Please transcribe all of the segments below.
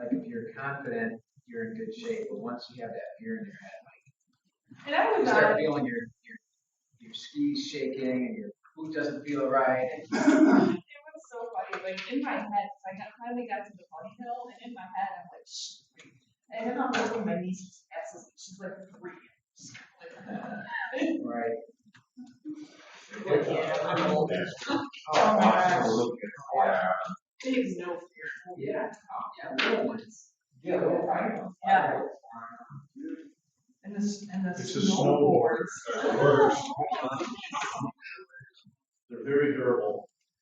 like if you're confident, you're in good shape, but once you have that fear in your head, And I you was start not. feeling your skis shaking and your boot doesn't feel right. It was so funny. Like in my head, I finally got to the bunny hill, and in my head, I'm like, shh. And then I'm looking, my niece just passes me. She's like 3. Right. Yeah. Oh my gosh. Yeah. There's no fear. Yeah. Little ones. Yeah, little tiny ones. Yeah. And the It's a snowboards. Worse. They're very durable.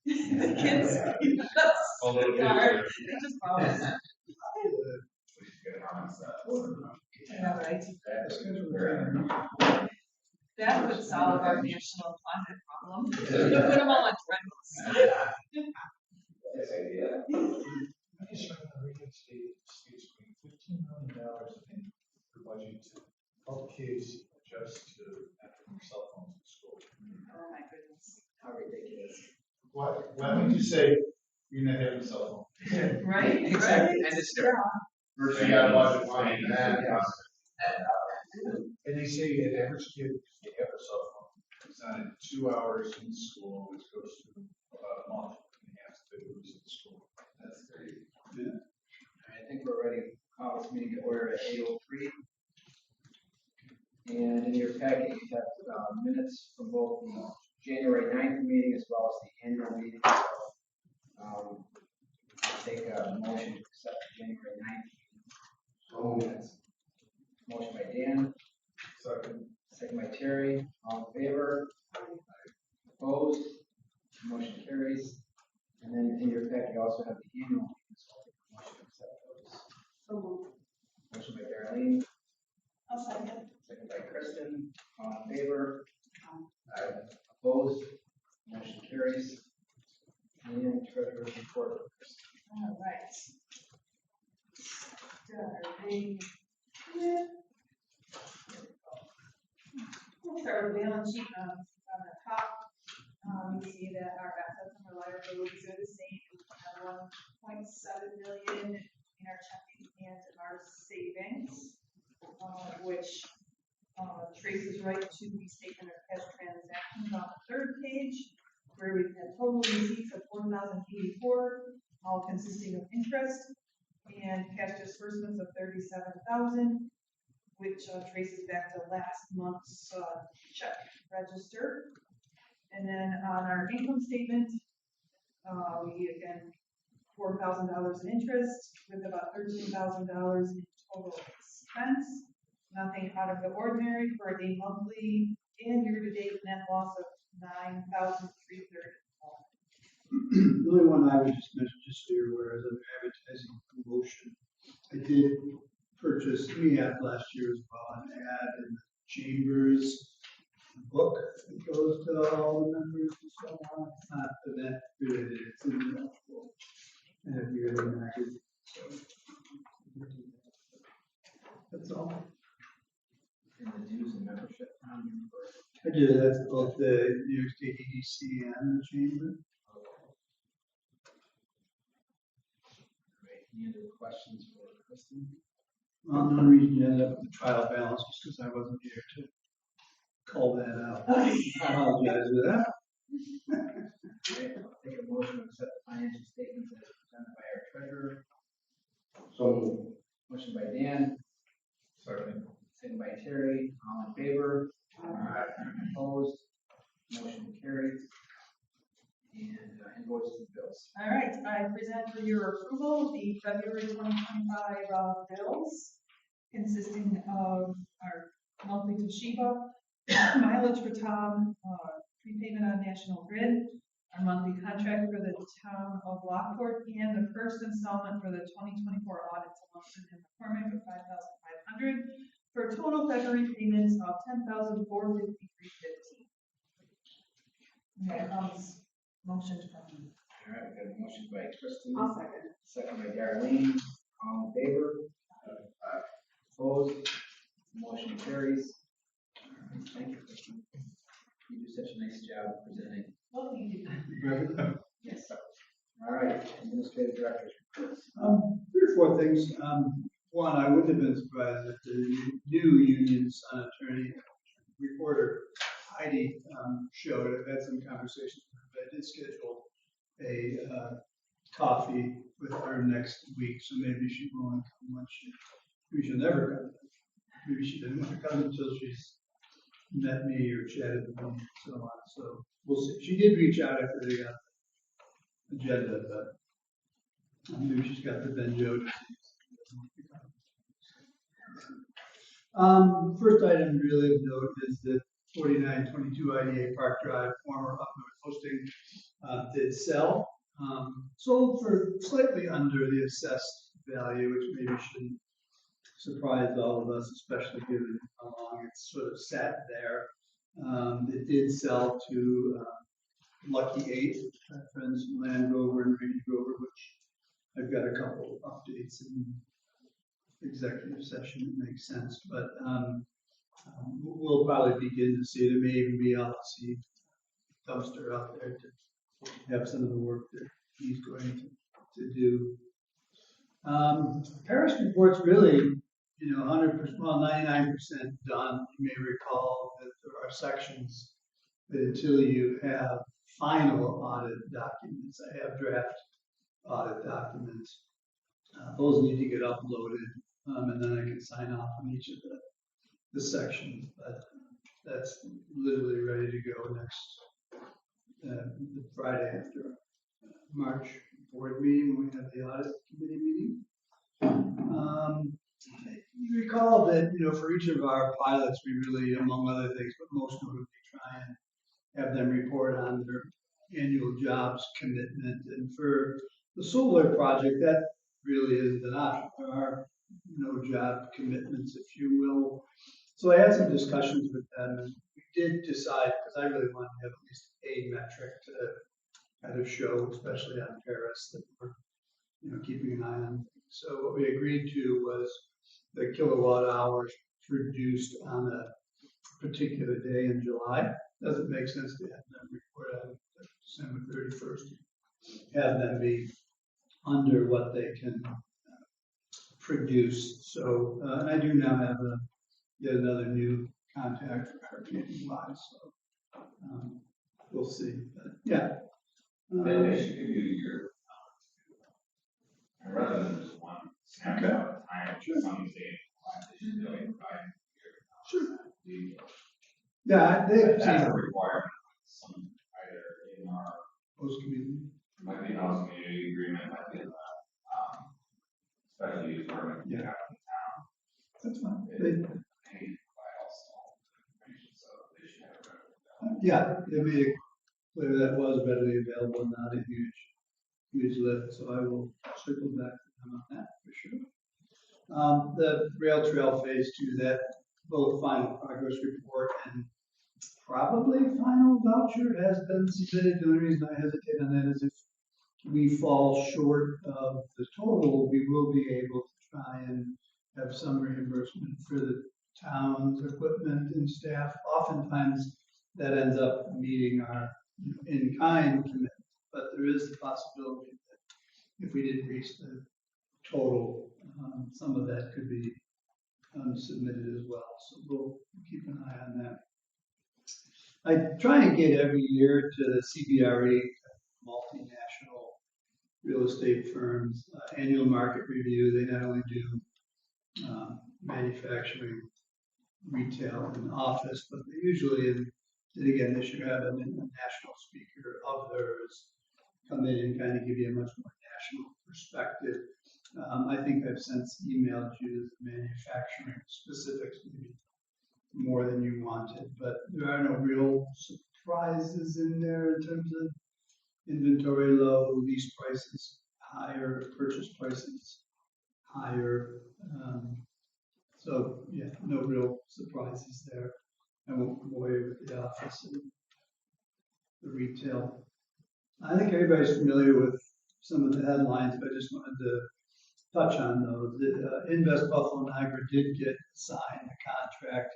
The kids. Oh, little kids, They just bounce. Yeah, right. That would solve our national climate problem. We put them all on treadmills. Yes, idea. I just read the Region State's putting $15 million in the budget to help kids adjust to having cell phones in school. Oh my goodness. How ridiculous. Why don't you say you're not having a cell phone? Right? Exactly. And it's there. First, you got a budget line and that. And they say an average kid, they have a cell phone. It's on 2 hours in school, which goes to about a month and a half to lose in school. That's great. Yeah. I think we're ready to call this meeting to order at 8:03. And in your packet, you have minutes from both the January 9th meeting as well as the annual meeting. So, take a motion to accept the January 9th minutes. Motion by Dan. Second by Terry. All in favor? Opposed? Motion carries. And then in your packet, you also have the annual meeting. So motion to accept those. So moved. Motion by Darlene. I'll second. Second by Kristen. All in favor? Opposed? Motion carries. And treasurer's report. All right. We'll start with the balance sheet on the top. You see that our assets and our liabilities are the same. We have 1.7 million in our checking and our savings, which traces right to the statement of cash transactions on the 3rd page, where we've had total receipts of 4,084, all consisting of interest, and cash disbursements of 37,000, which traces back to last month's check register. And then on our income statement, we again $4,000 in interest with about $13,000 in total expense. Nothing out of the ordinary for a monthly and year-to-date net loss of $9,330. The only one I would just mention, just so you're aware, is an advertising promotion. I did purchase, we had last year as well, an ad in the Chambers book that goes to all the members and so on. It's not event related, it's in the book. And if you're in the magazine, so that's all. And the dues and membership. I do, that's both the New York State EDC and the Chamber. Great. Any other questions for Kristen? Well, no reason you ended up with the trial balance just because I wasn't here to call that out. I apologize for that. Okay, I'll take a motion to accept the financial statements as presented by our treasurer. So, Motion by Dan. Second by Terry. All in favor? Opposed? Motion carries. And invoices and bills. All right, I present for your approval the February 2025 bills, consisting of our monthly Toshiba, mileage for Tom, prepayment on National Grid, our monthly contract for the town of Lockport, and the first installment for the 2024 audit to Lumsden and McCormick of $5,500 for total February payments of $10,453.15. That comes motion from me. All right, we got a motion by Kristen. I'll second. Second by Darlene. All in favor? Opposed? Motion carries. Thank you, Kristen. You do such a nice job presenting. Well, you do. Yes. All right, administrative directors. There's or four things. One, I wouldn't have been surprised if the new union son attorney reporter Heidi showed. I've had some conversations with her, but I did schedule a coffee with her next week, so maybe she won't come much. Maybe she'll never come. Maybe she didn't want to come until she's met me or chatted with me and so on. So we'll see. She did reach out after they got the agenda, but maybe she's got the Benjo disease. First item really of note is that 4922 IDA Park Drive, former Up North Hosting, did sell. Sold for slightly under the assessed value, which maybe shouldn't surprise all of us, especially given how long it's sort of sat there. It did sell to Lucky 8, my friends from Land Rover and Range Rover, which I've got a couple of updates in executive session. It makes sense, but we'll probably begin to see. There may even be a dumpster out there to have some of the work that he's going to do. Paris report's really, 100%, well, 99% done. You may recall that there are sections that until you have final audit documents, I have draft audit documents. Those need to get uploaded, and then I can sign off on each of the sections. But that's literally ready to go next the Friday after March board meeting when we have the audit committee meeting. You recall that, for each of our pilots, we really, among other things, but most notably try and have them report on their annual jobs commitment. And for the solar project, that really isn't an option. There are no job commitments, if you will. So I had some discussions with them, and we did decide, because I really wanted to have at least a metric to kind of show, especially on Paris, that we're keeping an eye on. So what we agreed to was the kilowatt hours produced on a particular day in July. Doesn't make sense to have them report on December 31st. Have them be under what they can produce. So, and I do now have yet another new contact for RPNY, so we'll see. But yeah. Maybe they should give you your, rather than just one snapshot of time, Sure. some days, they should really provide Sure. your Yeah, they've that's seen a requirement, some either in our, post community. might be in our community agreement, might be in the, special use permit. Yeah. In town. That's fine. They need to provide all information, so they should have a record. Yeah, they made it clear that was readily available, not a huge lift, so I will circle back to them on that for sure. The rail trail phase 2, that both final progress report and probably final voucher has been submitted. The only reason I hesitate on that is if we fall short of the total, we will be able to try and have some reimbursement for the town's equipment and staff. Oftentimes that ends up meeting our in-kind commitment, but there is the possibility that if we didn't reach the total, some of that could be submitted as well. So we'll keep an eye on that. I try and get every year to the CBRE, multinational real estate firms, annual market review. They not only do manufacturing, retail, and office, but they usually, and again, this year have a national speaker of theirs come in and kind of give you a much more national perspective. I think I've since emailed you the manufacturing specifics, maybe more than you wanted, but there are no real surprises in there in terms of inventory low, lease prices higher, purchase prices higher. So yeah, no real surprises there. I won't go away with the office and the retail. I think everybody's familiar with some of the headlines, but I just wanted to touch on those. Invest Buffalo Niagara did get signed a contract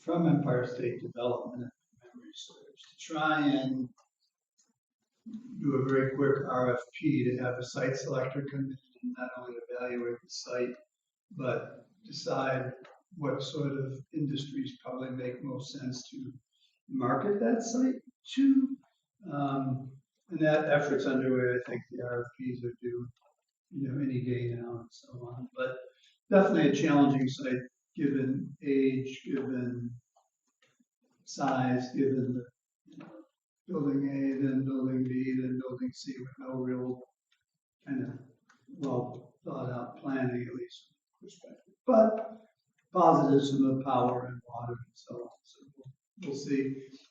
from Empire State Development, if memory serves, to try and do a very quick RFP to have a site selector come in not only evaluate the site, but decide what sort of industries probably make most sense to market that site to. And that effort's underway. I think the RFPs are due, any day now and so on. But definitely a challenging site, given age, given size, given the building A, then building B, then building C, with no real kind of well thought out planning, at least perspective. But positives from the power and water and so on. So we'll see.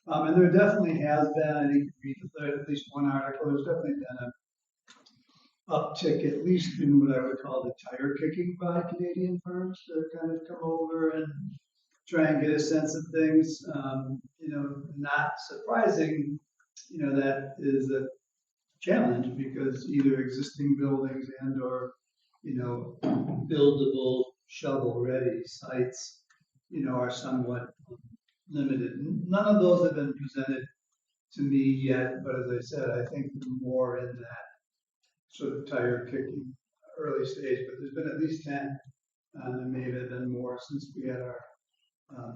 And there definitely has been, I think, read at least one article. There's definitely been an uptick, at least in what I would call the tire kicking by Canadian firms that kind of come over and try and get a sense of things. Not surprising, that is a challenge because either existing buildings and or, buildable shovel-ready sites, are somewhat limited. None of those have been presented to me yet, but as I said, I think more in that sort of tire kicking early stage, but there's been at least 10, and there may have been more since we had our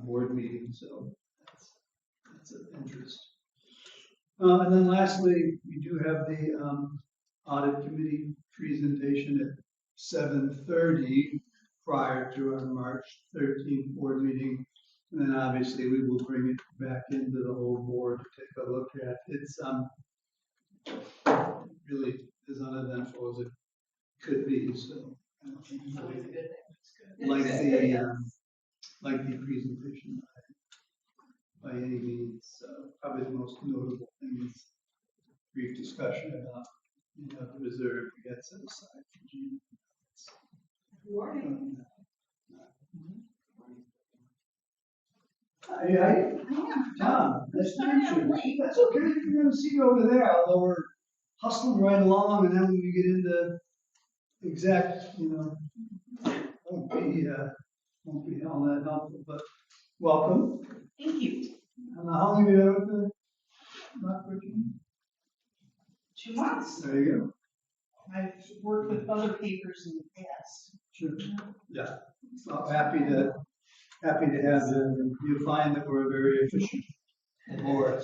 board meeting, so that's of interest. And then lastly, we do have the audit committee presentation at 7:30 prior to our March 13th board meeting. And then obviously we will bring it back into the whole board to take a look at. It's really as uneventful as it could be, so I don't think it's really lengthy presentation by any means. Probably the most notable thing is brief discussion about the reserve we got set aside for Gina. Warning. Hi, Tom, nice to meet you. That's okay, you're gonna see over there, although we're hustling right along, and then when we get into exact, won't be all that helpful, but welcome. Thank you. And how long have you been with the Rockbridge? 2 months. There you go. I've worked with other papers in the past. Sure. Yeah. Well, happy to have you. You'll find that we're a very efficient board.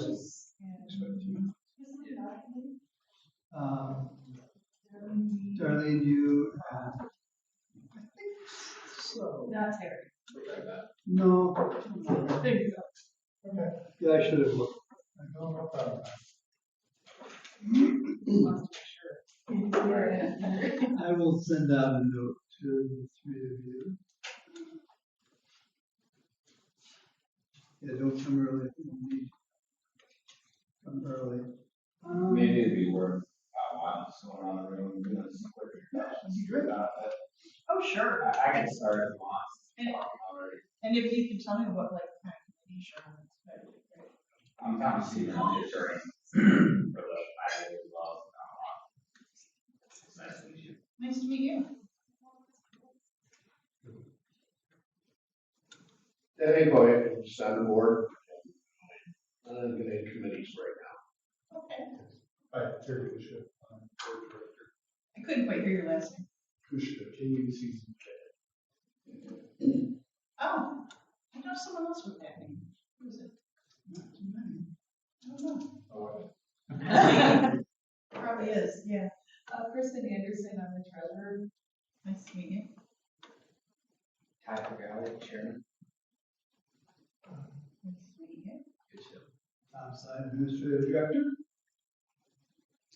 Darlene, you, I think so. Not Terry. No. There you go. Okay. Yeah, I should have looked. No problem. I will send out a note to the three of you. Yeah, don't come early if you don't need to. Come early. Maybe it'd be worth just going around the room, doing some quick introductions. Great. Oh, sure. I can start if you want. And- Already. And if you can tell me what kind of committee you're on, that would be great. I'm Tom Stevens, I'm the attorney for the IDA as well. It's nice to meet you. Nice to meet you. At any point, we'll just on the board, and get in committees right Okay. Hi, Terry Bishop, I'm board director. I couldn't quite hear your last name. Kushka, KUCZ. Oh, I know someone else with that name. Who is it? Not too many. I don't know. Oh, Probably is, yeah. Kristen Anderson, I'm the treasurer. Nice to meet you. Ty Pagale, chairman. Nice to meet you. Good show. Tom Side, administrative director.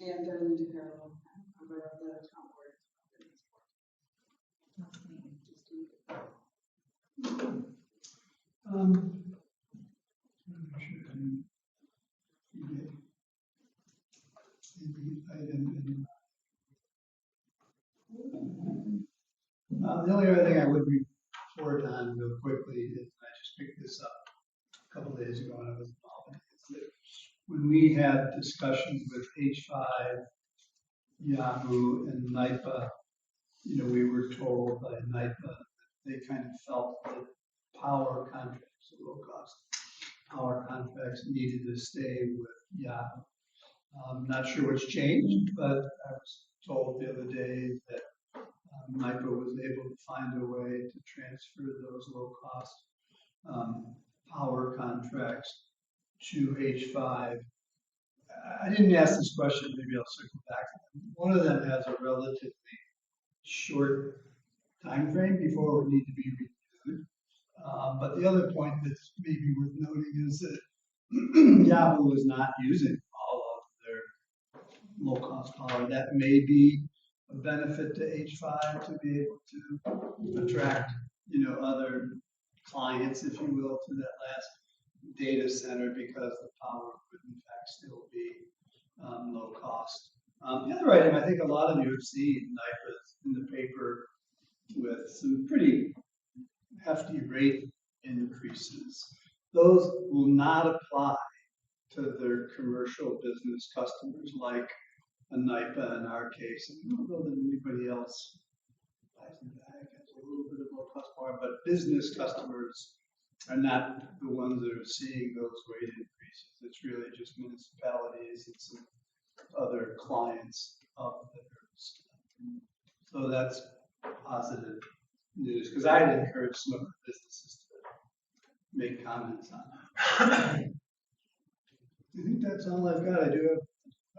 And Darlene DeCarlo, member of the town board. Nice to meet you. Just to meet you. Make sure I didn't forget any item in. The only other thing I would report on real quickly is I just picked this up a couple days ago when I was involved in it. Is that when we had discussions with H5, Yahoo, and NIPA, we were told by NIPA that they kind of felt that power contracts, low cost power contracts, needed to stay with Yahoo. I'm not sure what's changed, but I was told the other day that NIPA was able to find a way to transfer those low-cost power contracts to H5. I didn't ask this question, maybe I'll circle back. One of them has a relatively short time frame before it would need to be renewed. But the other point that's maybe worth noting is that Yahoo is not using all of their low-cost power. That may be a benefit to H5 to be able to attract, other clients, if you will, to that last data center because the power could in fact still be low cost. The other item, I think a lot of you have seen NIPA's in the paper with some pretty hefty rate increases. Those will not apply to their commercial business customers like a NIPA in our case. I don't know that anybody else buys them back, has a little bit of low cost power, but business customers are not the ones that are seeing those rate increases. It's really just municipalities and some other clients of theirs. So that's positive news, because I had encouraged some of the businesses to make comments on that. I think that's all I've got. I do have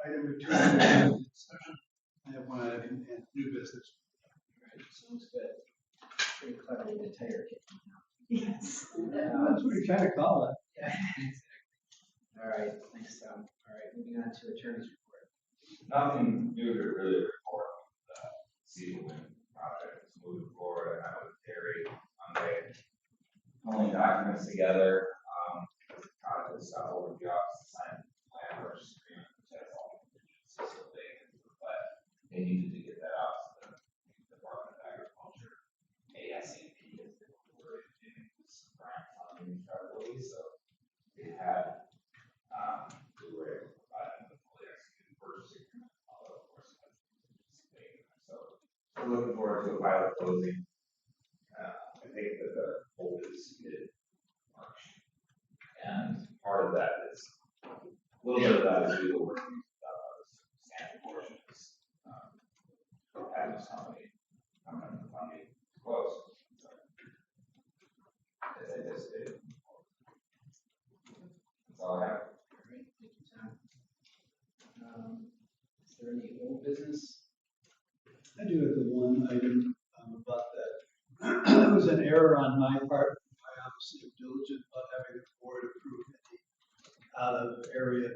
item or two. I have one item in new business. Right, sounds good. Pretty clever with the tire kick. Yes. That's what you kind of call it. Yeah, exactly. All right, thanks, Tom. All right, moving on to attorney's report. Nothing new to really report. The Sealand project is moving forward. I met with Terry Monday, pulling documents together. The project is over the office to sign land purchase agreement, which has all the contingencies so but they needed to get that out to the Department of Agriculture. ASAP is the word in this grant funding federally, so they had we were able to provide them the fully executed purchase agreement, although of course so we're looking forward to a pilot closing. I think that the hold is mid-March, and part of that is a little bit of that is legal work. Substantial portion is having this company come in the funding close. So, as I just did. That's all I have. All right, thank you, Tom. Is there any old business? I do have the one item about that. It was an error on my part. I obviously am diligent about having the board approve any out of area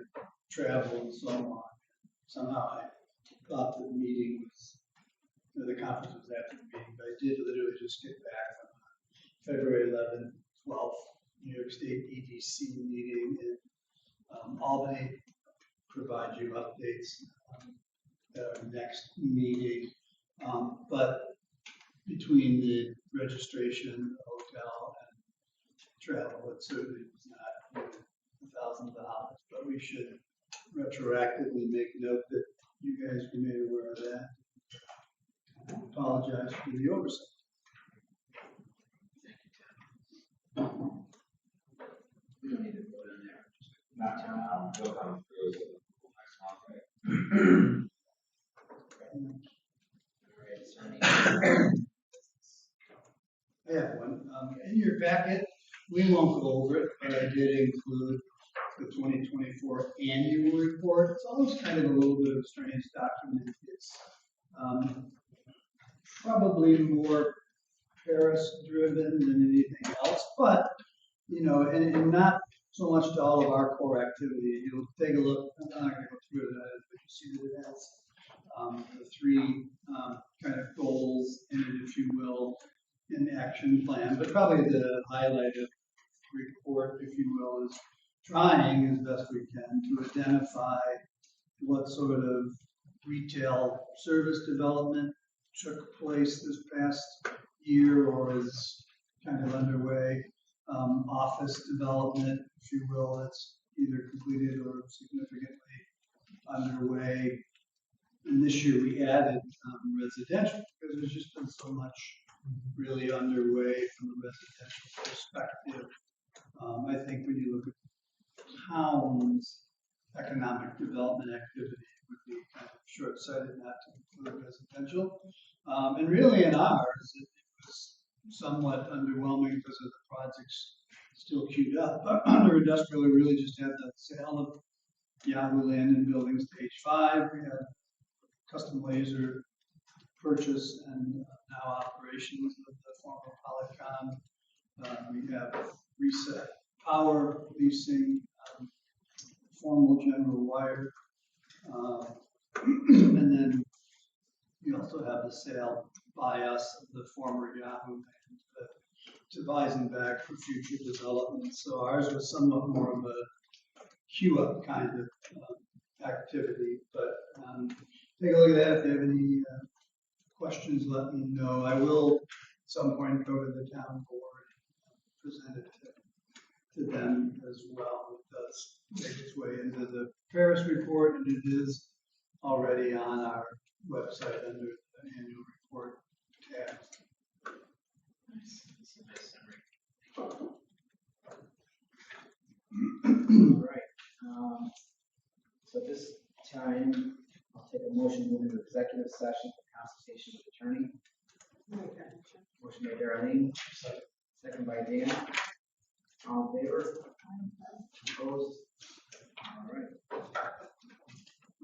travel and so on. Somehow I thought the meeting was, the conference was after the meeting, but I did literally just get back from February 11th, 12th, New York State EDC meeting in Albany. Provide you updates at our next meeting. But between the registration, the hotel, and travel, it certainly was not $1,000. But we should retroactively make note that you guys were made aware of that. I apologize for the oversight. Thank you, Tom. We don't need to vote on that. Not now, they'll come through next month, right? All right, is there any business? I have one. In your packet, we won't go over it, but I did include the 2024 annual report. It's always kind of a little bit of a strange document. It's probably more Paris-driven than anything else, but, and not so much to all of our core activity. You'll take a look, I'm not going to go through it, but you see that it has the three kind of goals in it, if you will, in the action plan. But probably the highlight of the report, if you will, is trying as best we can to identify what sort of retail service development took place this past year or is kind of underway. Office development, if you will, that's either completed or significantly underway. And this year we added residential because there's just been so much really underway from a residential perspective. I think when you look at towns' economic development activity, would be kind of short-sighted not to include residential. And really in ours, it was somewhat underwhelming because of the projects still queued up. But under industrial, we really just had the sale of Yahoo Land and Buildings to H5. We had Custom Laser purchase and now operations of the former Polycom. We have Reset Power leasing, Formal General Wire. And then we also have the sale by us of the former Yahoo land to Weisenbach for future development. So ours was somewhat more of a queue up kind of activity, but take a look at that. If you have any questions, let me know. I will at some point go to the town board and present it to them as well. It does make its way into the Ferris report, and it is already on our website under the annual report tab. All right. So at this time, I'll take a motion to move into executive session for consultation with attorney. Motion made by Darlene, second by Dan. All in favor? Opposed? All right.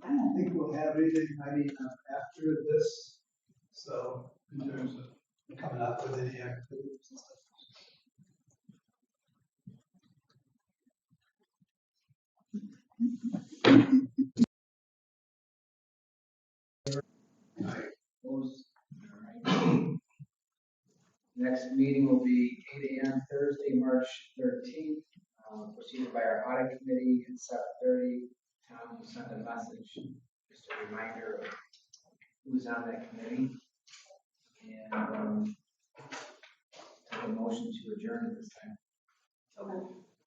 I don't think we'll have anything, after this, so in terms of coming up with any activities and stuff. Opposed? All right. Next meeting will be 8 a.m. Thursday, March 13th. Proceeded by our audit committee at 7:30. Tom will send a message, just a reminder of who's on that committee. And take a motion to adjourn at this time.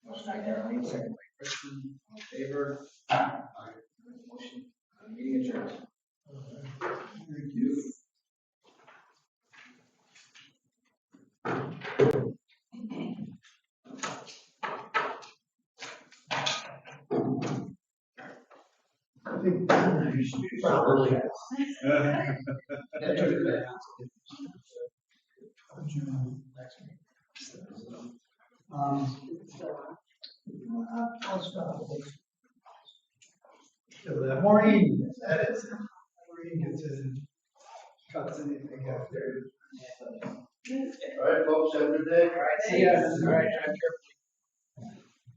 Motion by Darlene, second by Kristen. All in favor? Motion, meeting adjourned. Thank you. I think you should be probably. I'll stop. So that Maureen, that is, Maureen gets in, cuts anything out there. All right, folks, have a good day. All right, see ya. All right, drive carefully.